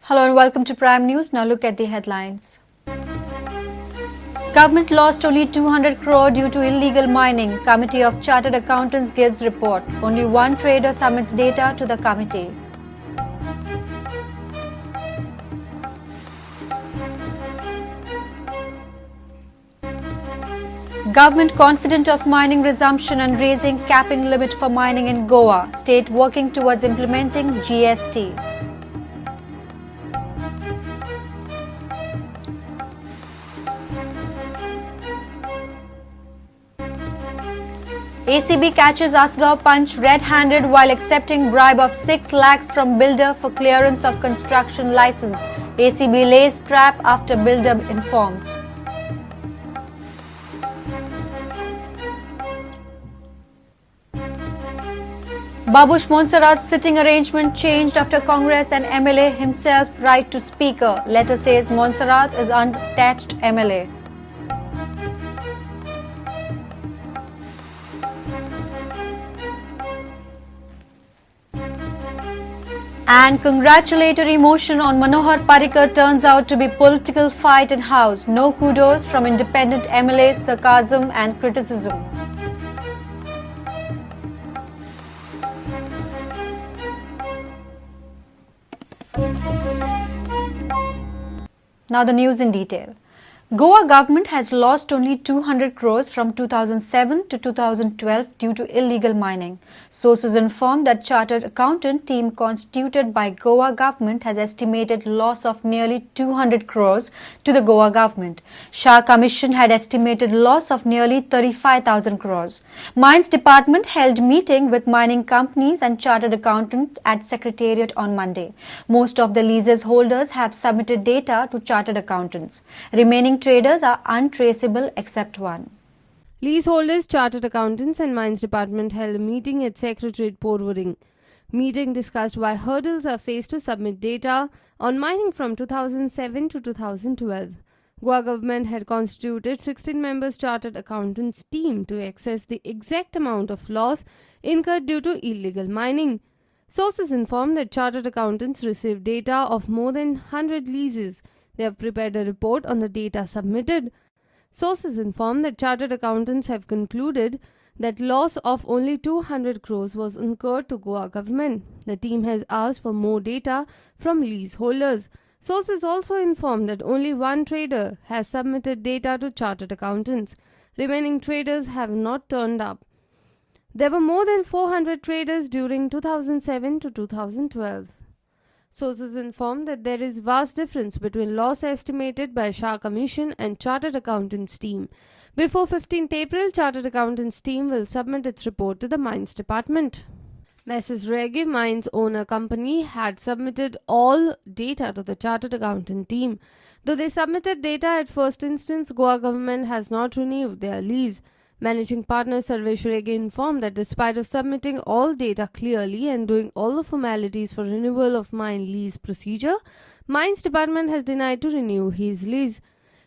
Hello and welcome to Prime News. Now look at the headlines. Government lost only 200 crore due to illegal mining. Committee of Chartered Accountants gives report. Only one trader submits data to the committee. Government confident of mining resumption and raising capping limit for mining in Goa. State working towards implementing GST. ACB catches Asgaon Punch red-handed while accepting bribe of 6 lakhs from builder for clearance of construction license. ACB lays trap after builder informs. Babush Monserrat's sitting arrangement changed after Congress and MLA himself write to Speaker. Letter says Monserrat is unattached MLA. And congratulatory motion on Manohar Parrikar turns out to be political fight in House. No kudos from independent MLAs, sarcasm and criticism. Now the news in detail. Goa government has lost only 200 crores from 2007 to 2012 due to illegal mining. Sources inform that chartered accountant team constituted by Goa government has estimated loss of nearly 200 crores to the Goa government. Shah Commission had estimated loss of nearly 35,000 crores. Mines Department held meeting with mining companies and chartered accountant at Secretariat on Monday. Most of the leases holders have submitted data to chartered accountants. Remaining traders are untraceable except one. Leaseholders, chartered accountants and mines department held a meeting at Secretariat Porvoring. Meeting discussed why hurdles are faced to submit data on mining from 2007 to 2012. Goa government had constituted 16 members chartered accountants team to assess the exact amount of loss incurred due to illegal mining. Sources inform that chartered accountants received data of more than 100 leases. They have prepared a report on the data submitted. Sources inform that chartered accountants have concluded that loss of only 200 crores was incurred to Goa government. The team has asked for more data from leaseholders. Sources also inform that only one trader has submitted data to chartered accountants. Remaining traders have not turned up. There were more than 400 traders during 2007 to 2012. Sources inform that there is vast difference between loss estimated by Shah Commission and Chartered Accountants team. Before 15th April, Chartered Accountants team will submit its report to the Mines Department. Mrs. Reggae Mines Owner Company had submitted all data to the Chartered Accountant team. Though they submitted data at first instance, Goa government has not renewed their lease. Managing partner Sarvesh Reggae informed that despite of submitting all data clearly and doing all the formalities for renewal of mine lease procedure, Mines Department has denied to renew his lease.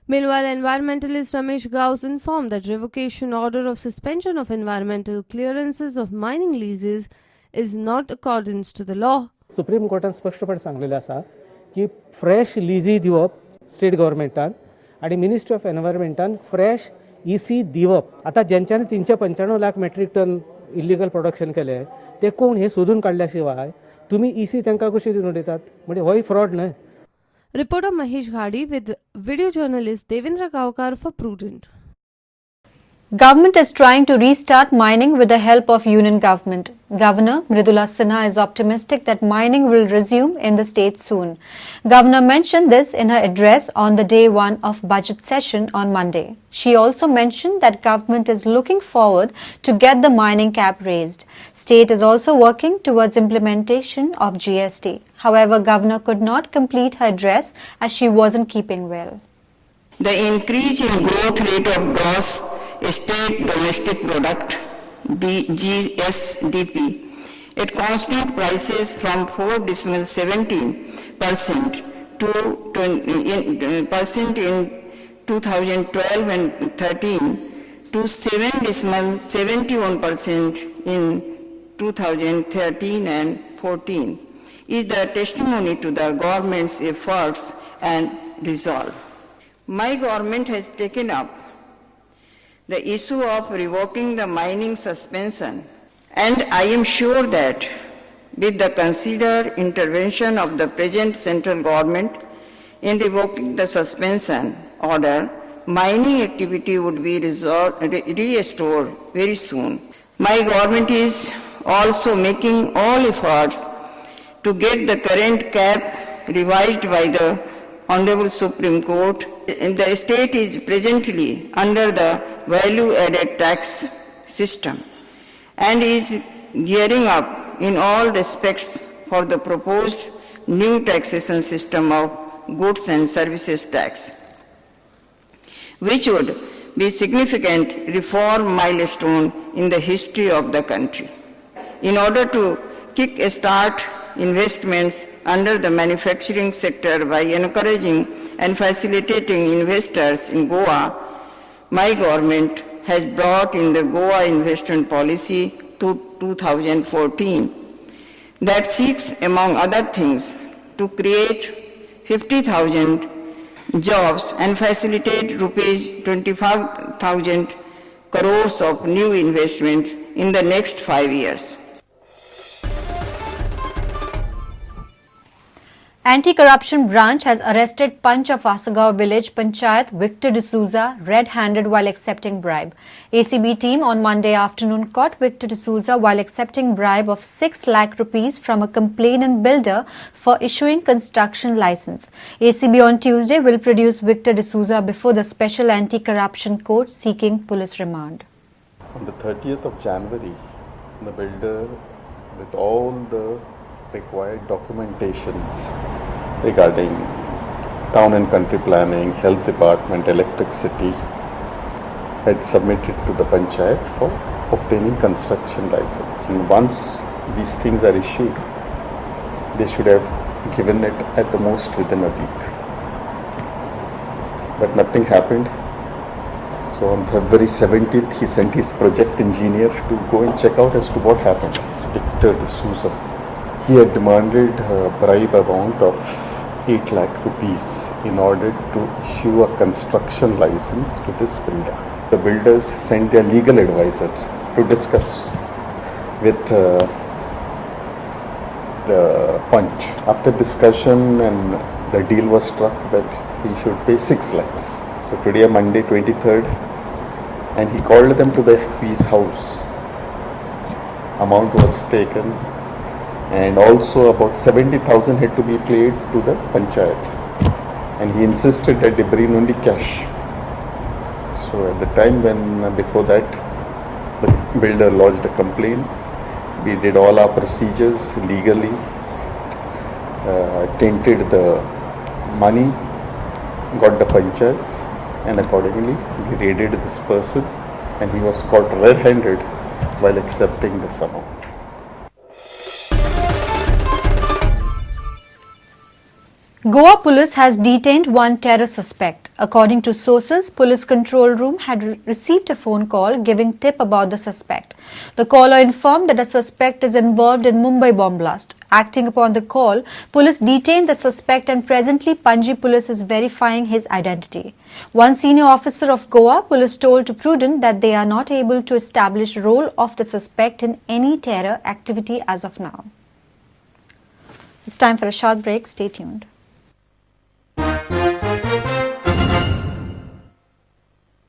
Meanwhile, environmentalist Ramesh Gauss informed that revocation order of suspension of environmental clearances of mining leases is not accordance to the law. Supreme कोर्टान स्पष्टपणे सांगलेले आसा की fresh लिजी दिवप state गव्हर्नमेंटान आणि ministry of एनवायरमेंटान fresh EC दिवप. आता ज्यांच्यानी 395 lakh metric tonne illegal production केले ते कोण हे सोदून काढल्या शिवाय तुम्ही ईसी त्यांना कशी दिवन दितात म्हणजे होय फ्रॉड न्हय. Reporter Mahesh Ghadi with video journalist Devendra Gaokar for Prudent. Government is trying to restart mining with the help of union government. Governor Mridula Sinha is optimistic that mining will resume in the state soon. Governor mentioned this in her address on the day one of budget session on Monday. She also mentioned that government is looking forward to get the mining cap raised. State is also working towards implementation of GST. However, Governor could not complete her address as she wasn't keeping well. The increase in growth rate of gross state domestic product GSDP at constant prices from 4.17% to 20% in 2012 and 13 to 7.71% in 2013 and 14 is the testimony to the government's efforts and resolve. My government has taken up the issue of revoking the mining suspension, and I am sure that with the considered intervention of the present central government in revoking the suspension order, mining activity would be restored very soon. My government is also making all efforts to get the current cap revised by the Honorable Supreme Court. The state is presently under the value-added tax system and is gearing up in all respects for the proposed new taxation system of goods and services tax, which would be a significant reform milestone in the history of the country. In order to kick-start investments under the manufacturing sector by encouraging and facilitating investors in Goa, my government has brought in the Goa investment policy to 2014 that seeks, among other things, to create 50,000 jobs and facilitate rupees 25,000 crores of new investments in the next 5 years. Anti-corruption branch has arrested Panch of Asagaon village Panchayat Victor D'Souza red-handed while accepting bribe. ACB team on Monday afternoon caught Victor D'Souza while accepting bribe of 6 lakh rupees from a complainant builder for issuing construction license. ACB on Tuesday will produce Victor D'Souza before the Special Anti-Corruption Court seeking police remand. On the 30th of January, the builder, with all the required documentations regarding town and country planning, health department, electricity, had submitted to the Panchayat for obtaining construction license. And once these things are issued, they should have given it at the most within a week. But nothing happened. So on February 17th, he sent his project engineer to go and check out as to what happened. It's Victor D'Souza. He had demanded a bribe amount of 8 lakh rupees in order to issue a construction license to this builder. The builders sent their legal advisors to discuss with the Punch. After discussion, and the deal was struck that he should pay 6 lakhs. So today, Monday 23rd, and he called them to his house. Amount was taken, and also about 70,000 had to be paid to the Panchayat. And he insisted that they bring only cash. So at the time when, before that, the builder lodged a complaint, we did all our procedures legally, tainted the money, got the Panchayats, and accordingly we raided this person, and he was caught red-handed while accepting this amount. Goa police has detained one terror suspect. According to sources, police control room had received a phone call giving tip about the suspect. The caller informed that a suspect is involved in Mumbai bomb blast. Acting upon the call, police detained the suspect and presently Panji police is verifying his identity. One senior officer of Goa police told to Prudent that they are not able to establish role of the suspect in any terror activity as of now. It's time for a short break. Stay tuned.